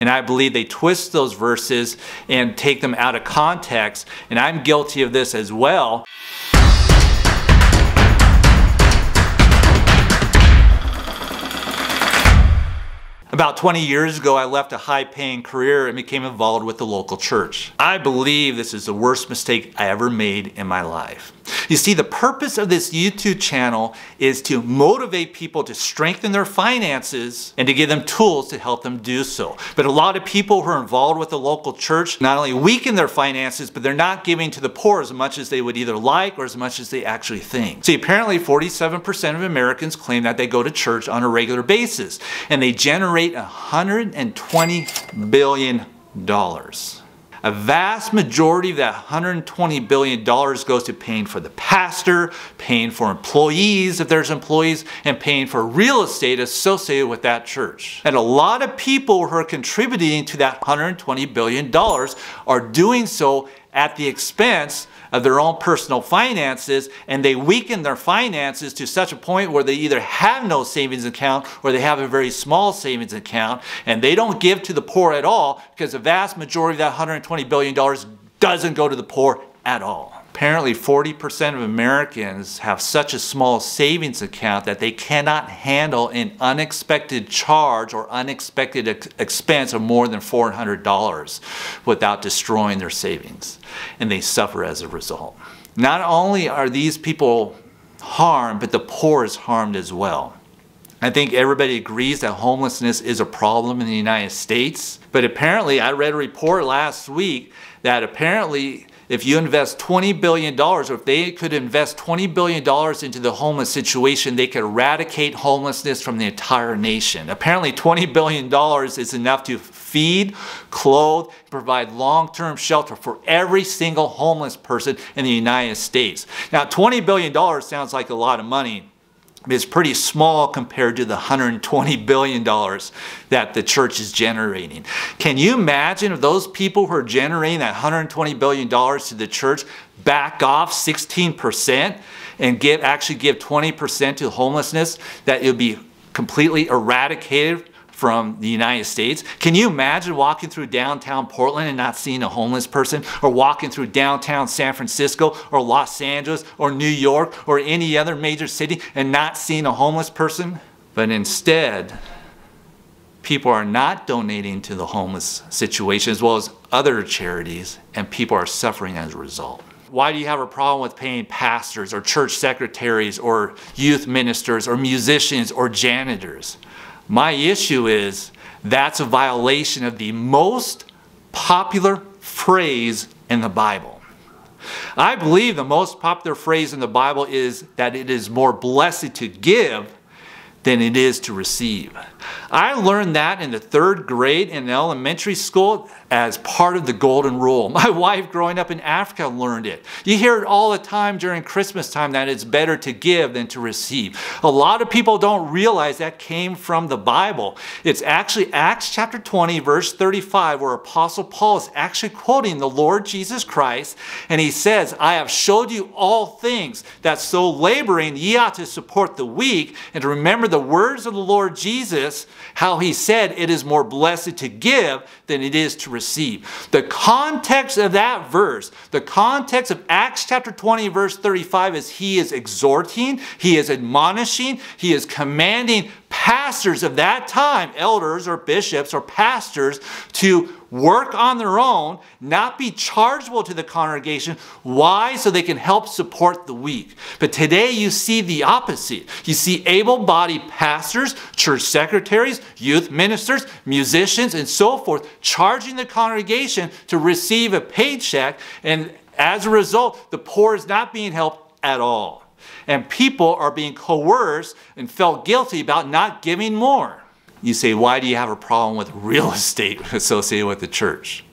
And I believe they twist those verses and take them out of context, and I'm guilty of this as well. About 20 years ago, I left a high-paying career and became involved with the local church. I believe this is the worst mistake I ever made in my life. You see, the purpose of this YouTube channel is to motivate people to strengthen their finances and to give them tools to help them do so. But a lot of people who are involved with the local church not only weaken their finances, but they're not giving to the poor as much as they would either like or as much as they actually think. See, apparently 47% of Americans claim that they go to church on a regular basis, and they generate $120 billion. A vast majority of that $120 billion goes to paying for the pastor, paying for employees if there's employees, and paying for real estate associated with that church. And a lot of people who are contributing to that $120 billion are doing so at the expense of their own personal finances, and they weaken their finances to such a point where they either have no savings account or they have a very small savings account, and they don't give to the poor at all because the vast majority of that $120 billion doesn't go to the poor at all. Apparently 40% of Americans have such a small savings account that they cannot handle an unexpected charge or unexpected expense of more than $400 without destroying their savings, and they suffer as a result. Not only are these people harmed, but the poor is harmed as well. I think everybody agrees that homelessness is a problem in the United States, but apparently I read a report last week that apparently if you invest $20 billion, or if they could invest $20 billion into the homeless situation, they could eradicate homelessness from the entire nation. Apparently $20 billion is enough to feed, clothe, provide long-term shelter for every single homeless person in the United States. Now, $20 billion sounds like a lot of money. It's pretty small compared to the $120 billion that the church is generating. Can you imagine if those people who are generating that $120 billion to the church back off 16% and actually give 20% to homelessness, that it would be completely eradicated from the United States? Can you imagine walking through downtown Portland and not seeing a homeless person, or walking through downtown San Francisco or Los Angeles or New York or any other major city and not seeing a homeless person? But instead, people are not donating to the homeless situation as well as other charities, and people are suffering as a result. Why do you have a problem with paying pastors or church secretaries or youth ministers or musicians or janitors? My issue is that's a violation of the most popular phrase in the Bible. I believe the most popular phrase in the Bible is that it is more blessed to give than it is to receive. I learned that in the 3rd grade in elementary school as part of the golden rule. My wife growing up in Africa learned it. You hear it all the time during Christmas time that it's better to give than to receive. A lot of people don't realize that came from the Bible. It's actually Acts chapter 20 verse 35 where Apostle Paul is actually quoting the Lord Jesus Christ, and he says, "I have showed you all things, that so laboring ye ought to support the weak, and to remember the words of the Lord Jesus, how he said it is more blessed to give than it is to receive." The context of that verse, the context of Acts chapter 20 verse 35 is he is exhorting, he is admonishing, he is commanding pastors of that time, elders or bishops or pastors, to work on their own, not be chargeable to the congregation. Why? So they can help support the weak. But today you see the opposite. You see able-bodied pastors, church secretaries, youth ministers, musicians, and so forth charging the congregation to receive a paycheck, and as a result, the poor is not being helped at all. And people are being coerced and felt guilty about not giving more. You say, why do you have a problem with real estate associated with the church?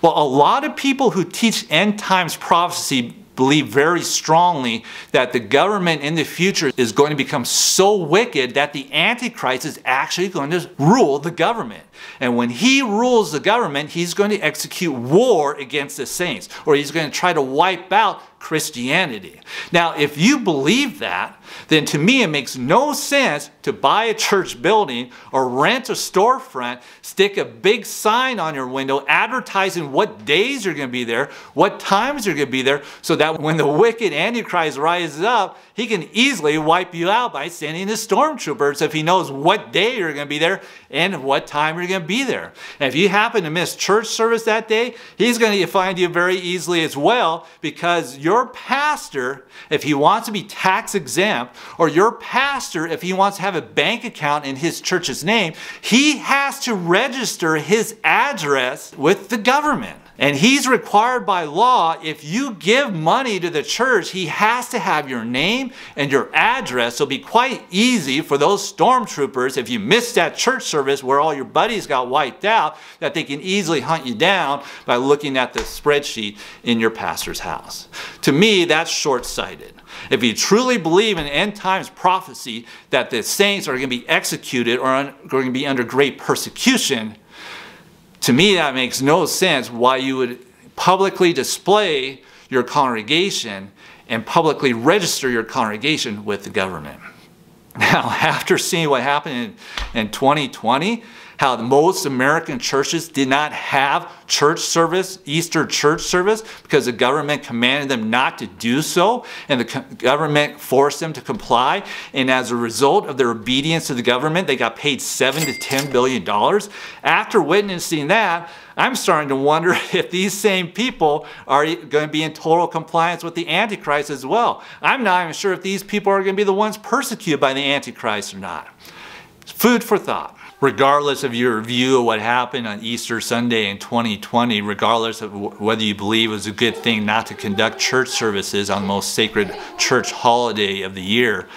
Well, a lot of people who teach end times prophecy believe very strongly that the government in the future is going to become so wicked that the Antichrist is actually going to rule the government. And when he rules the government, he's going to execute war against the saints, or he's going to try to wipe out Christianity. Now, if you believe that, then to me it makes no sense to buy a church building or rent a storefront, stick a big sign on your window advertising what days you're going to be there, what times you're going to be there, so that when the wicked Antichrist rises up, he can easily wipe you out by sending his stormtroopers if he knows what day you're going to be there and what time you're going to be there. And if you happen to miss church service that day, he's going to find you very easily as well, because your pastor, if he wants to be tax exempt, or your pastor, if he wants to have a bank account in his church's name, he has to register his address with the government. And he's required by law, if you give money to the church, he has to have your name and your address. So it'll be quite easy for those stormtroopers, if you missed that church service where all your buddies got wiped out, that they can easily hunt you down by looking at the spreadsheet in your pastor's house. To me, that's short-sighted. If you truly believe in end times prophecy that the saints are going to be executed or are going to be under great persecution, to me, that makes no sense why you would publicly display your congregation and publicly register your congregation with the government. Now, after seeing what happened in 2020, how most American churches did not have church service, Easter church service, because the government commanded them not to do so, and the government forced them to comply. And as a result of their obedience to the government, they got paid $7 to $10 billion. After witnessing that, I'm starting to wonder if these same people are going to be in total compliance with the Antichrist as well. I'm not even sure if these people are going to be the ones persecuted by the Antichrist or not. Food for thought. Regardless of your view of what happened on Easter Sunday in 2020, regardless of whether you believe it was a good thing not to conduct church services on the most sacred church holiday of the year,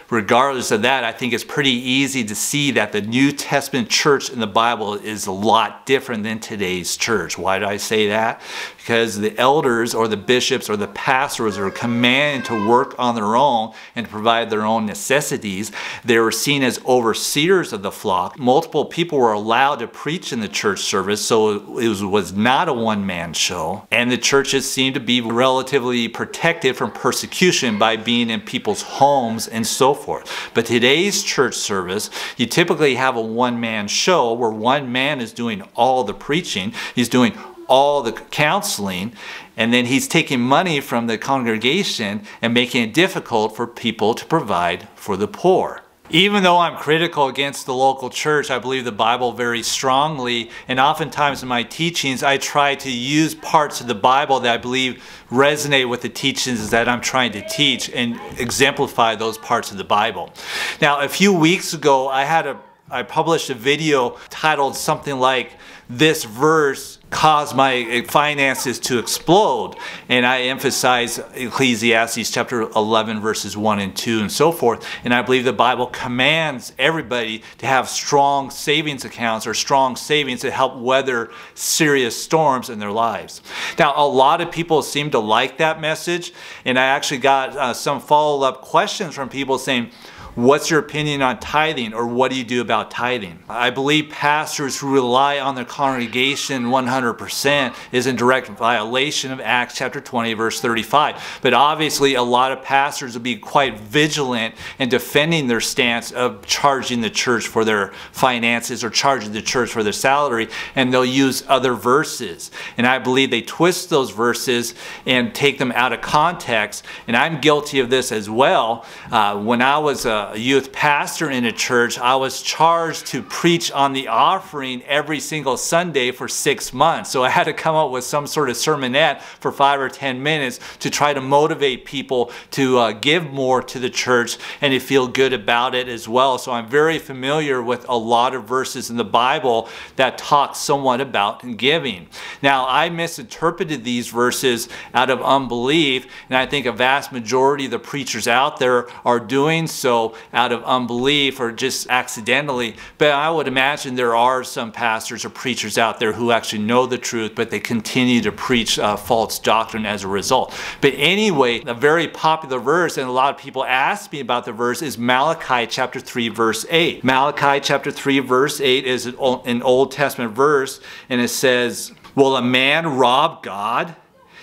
regardless of that, I think it's pretty easy to see that the New Testament church in the Bible is a lot different than today's church. Why do I say that? Because the elders or the bishops or the pastors are commanded to work on their own and to provide their own necessities. They were seen as overseers of the flock. Multiple people were allowed to preach in the church service, so it was not a one-man show. And the churches seemed to be relatively protected from persecution by being in people's homes and so forth. But today's church service, you typically have a one-man show where one man is doing all the preaching, he's doing all the counseling, and then he's taking money from the congregation and making it difficult for people to provide for the poor. Even though I'm critical against the local church, I believe the Bible very strongly, and oftentimes in my teachings I try to use parts of the Bible that I believe resonate with the teachings that I'm trying to teach and exemplify those parts of the Bible. Now, a few weeks ago I published a video titled something like, "This verse caused my finances to explode," and I emphasize Ecclesiastes chapter 11 verses 1 and 2 and so forth. And I believe the Bible commands everybody to have strong savings accounts or strong savings to help weather serious storms in their lives. Now, a lot of people seem to like that message, and I actually got some follow-up questions from people saying, "What's your opinion on tithing?" or "What do you do about tithing?" I believe pastors who rely on their congregation 100% is in direct violation of Acts chapter 20 verse 35. But obviously a lot of pastors will be quite vigilant in defending their stance of charging the church for their finances or charging the church for their salary, and they'll use other verses. And I believe they twist those verses and take them out of context, and I'm guilty of this as well. When I was a youth pastor in a church, I was charged to preach on the offering every single Sunday for 6 months. So I had to come up with some sort of sermonette for 5 or 10 minutes to try to motivate people to give more to the church and to feel good about it as well. So I'm very familiar with a lot of verses in the Bible that talk somewhat about giving. Now, I misinterpreted these verses out of unbelief, and I think a vast majority of the preachers out there are doing so so out of unbelief or just accidentally, but I would imagine there are some pastors or preachers out there who actually know the truth, but they continue to preach false doctrine as a result. But anyway, a very popular verse, and a lot of people ask me about the verse, is Malachi chapter 3 verse 8. Malachi chapter 3 verse 8 is an Old Testament verse, and it says, "Will a man rob God?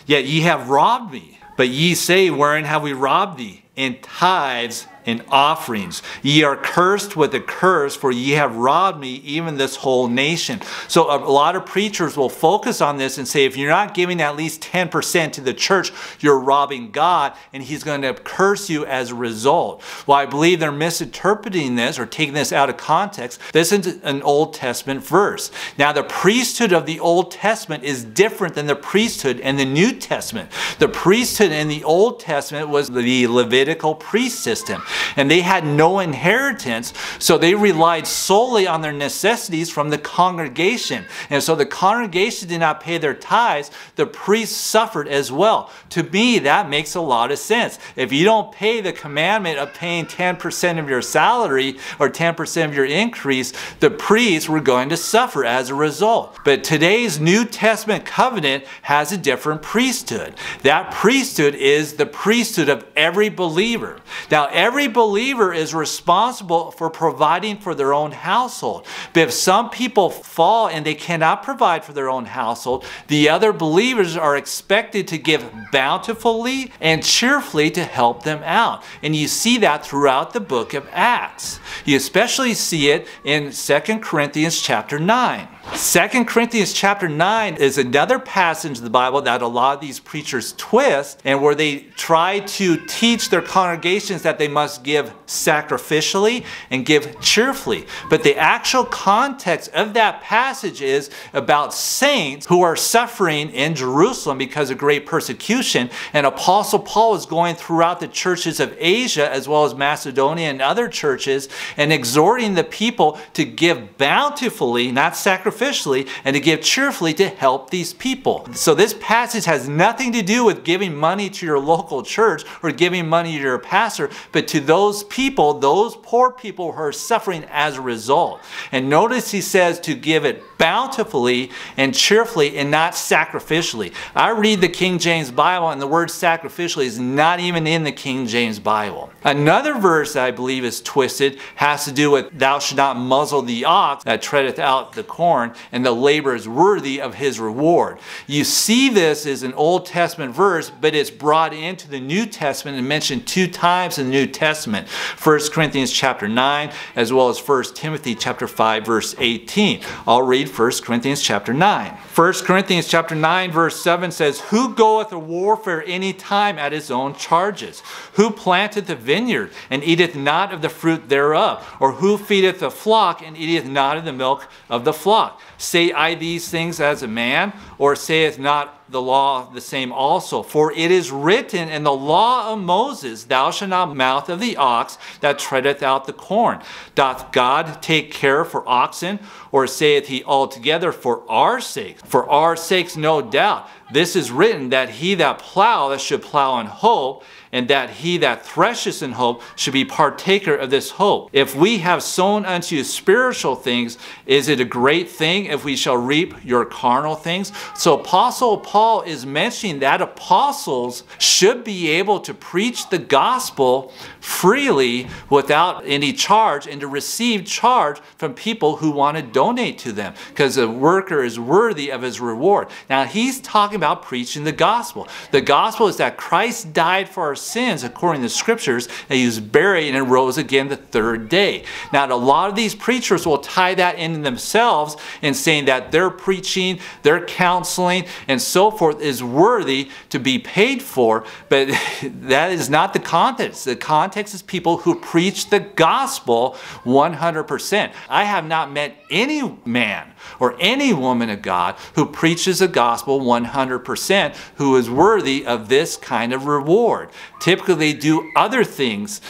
Yet ye have robbed me. But ye say, wherein have we robbed thee? In tithes and offerings. Ye are cursed with a curse, for ye have robbed me, even this whole nation." So a lot of preachers will focus on this and say, if you're not giving at least 10% to the church, you're robbing God, and he's going to curse you as a result. Well, I believe they're misinterpreting this or taking this out of context. This is an Old Testament verse. Now, the priesthood of the Old Testament is different than the priesthood in the New Testament. The priesthood in the Old Testament was the Levitical priest system, and they had no inheritance, so they relied solely on their necessities from the congregation. And so the congregation did not pay their tithes, the priests suffered as well. To me, that makes a lot of sense. If you don't pay the commandment of paying 10% of your salary or 10% of your increase, the priests were going to suffer as a result. But today's New Testament covenant has a different priesthood. That priesthood is the priesthood of every believer. Now, every believer is responsible for providing for their own household. But if some people fall and they cannot provide for their own household, the other believers are expected to give bountifully and cheerfully to help them out. And you see that throughout the book of Acts. You especially see it in 2 Corinthians chapter 9. 2 Corinthians chapter 9 is another passage of the Bible that a lot of these preachers twist, and where they try to teach their congregations that they must give sacrificially and give cheerfully. But the actual context of that passage is about saints who are suffering in Jerusalem because of great persecution. And Apostle Paul is going throughout the churches of Asia as well as Macedonia and other churches and exhorting the people to give bountifully, not sacrificially, and to give cheerfully to help these people. So this passage has nothing to do with giving money to your local church or giving money to your pastor, but to those people, those poor people who are suffering as a result. And notice he says to give it bountifully and cheerfully and not sacrificially. I read the King James Bible, and the word sacrificially is not even in the King James Bible. Another verse that I believe is twisted has to do with thou shalt not muzzle the ox that treadeth out the corn, and the labor is worthy of his reward. You see this as an Old Testament verse, but it's brought into the New Testament and mentioned 2 times in the New Testament. 1 Corinthians chapter 9 as well as 1 Timothy chapter 5 verse 18. I'll read 1 Corinthians chapter 9. 1 Corinthians chapter 9 verse 7 says, "Who goeth to warfare any time at his own charges? Who planteth the vineyard and eateth not of the fruit thereof? Or who feedeth the flock and eateth not of the milk of the flock? Say I these things as a man, or saith not the law the same also? For it is written in the law of Moses, thou shalt not mouth of the ox that treadeth out the corn. Doth God take care for oxen, or saith he altogether for our sakes? For our sakes, no doubt. This is written, that he that ploweth should plow in hope, and that he that thresheth in hope should be partaker of this hope. If we have sown unto you spiritual things, is it a great thing if we shall reap your carnal things?" So Apostle Paul is mentioning that apostles should be able to preach the gospel freely without any charge, and to receive charge from people who want to donate to them, because a worker is worthy of his reward. Now he's talking about preaching the gospel. The gospel is that Christ died for our sins according to the scriptures, that he was buried and rose again the 3rd day. Now a lot of these preachers will tie that in themselves and saying that their preaching, their counseling, and so forth is worthy to be paid for, but that is not the context. The context is people who preach the gospel 100%. I have not met any man or any woman of God who preaches the gospel 100% who is worthy of this kind of reward. Typically they do other things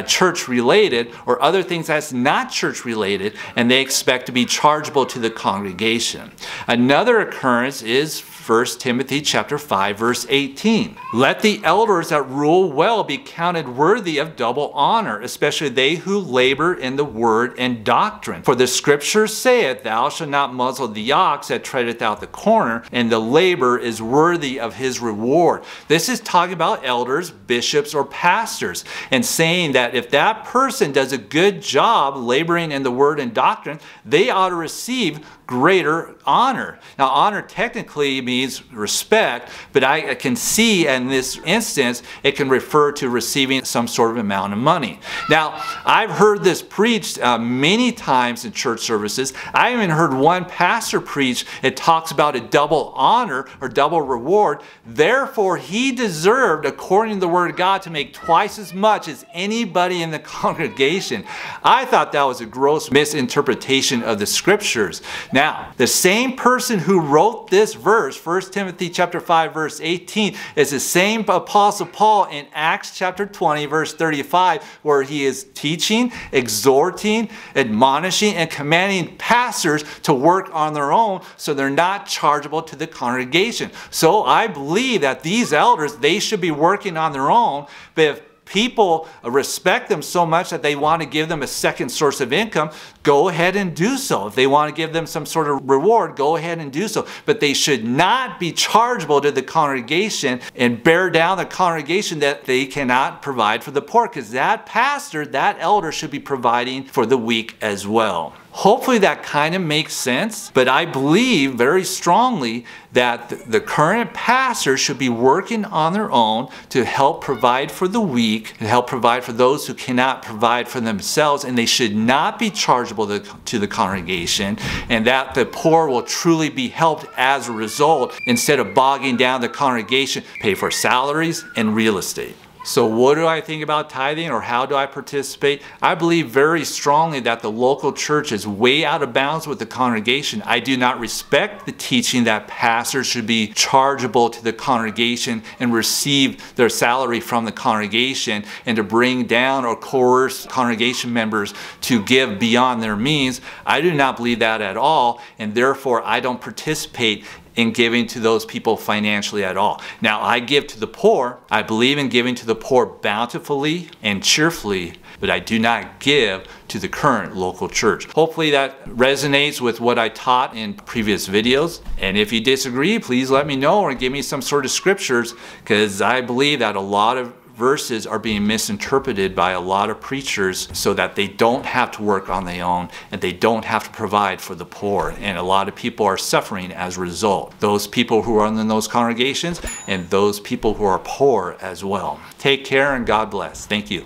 church related, or other things that's not church related, and they expect to be chargeable to the congregation. Another occurrence is 1 Timothy chapter 5, verse 18. Let the elders that rule well be counted worthy of double honor, especially they who labor in the word and doctrine. For the scripture saith, Thou shalt not muzzle the ox that treadeth out the corner, and the labor is worthy of his reward. This is talking about elders, bishops, or pastors, and saying that if that person does a good job laboring in the word and doctrine, they ought to receive greater honor. Now, honor technically means respect, but I can see in this instance it can refer to receiving some sort of amount of money. Now, I've heard this preached many times in church services. I even heard one pastor preach. It talks about a double honor or double reward. Therefore, he deserved, according to the word of God, to make twice as much as anybody in the congregation. I thought that was a gross misinterpretation of the scriptures. Now, the same person who wrote this verse, 1 Timothy chapter 5, verse 18, is the same Apostle Paul in Acts chapter 20, verse 35, where he is teaching, exhorting, admonishing, and commanding pastors to work on their own so they're not chargeable to the congregation. So I believe that these elders, they should be working on their own, but if people respect them so much that they want to give them a second source of income, go ahead and do so. If they want to give them some sort of reward, go ahead and do so. But they should not be chargeable to the congregation and bear down the congregation that they cannot provide for the poor, because that pastor, that elder should be providing for the weak as well. Hopefully that kind of makes sense, but I believe very strongly that the current pastor should be working on their own to help provide for the weak, to help provide for those who cannot provide for themselves, and they should not be chargeable to the congregation, and that the poor will truly be helped as a result, instead of bogging down the congregation, pay for salaries and real estate. So what do I think about tithing, or how do I participate? I believe very strongly that the local church is way out of bounds with the congregation. I do not respect the teaching that pastors should be chargeable to the congregation and receive their salary from the congregation, and to bring down or coerce congregation members to give beyond their means. I do not believe that at all, and therefore I don't participate in giving to those people financially at all. Now, I give to the poor. I believe in giving to the poor bountifully and cheerfully, but I do not give to the current local church. Hopefully that resonates with what I taught in previous videos. And if you disagree, please let me know or give me some sort of scriptures, because I believe that a lot of verses are being misinterpreted by a lot of preachers so that they don't have to work on their own and they don't have to provide for the poor. And a lot of people are suffering as a result. Those people who are in those congregations and those people who are poor as well. Take care and God bless. Thank you.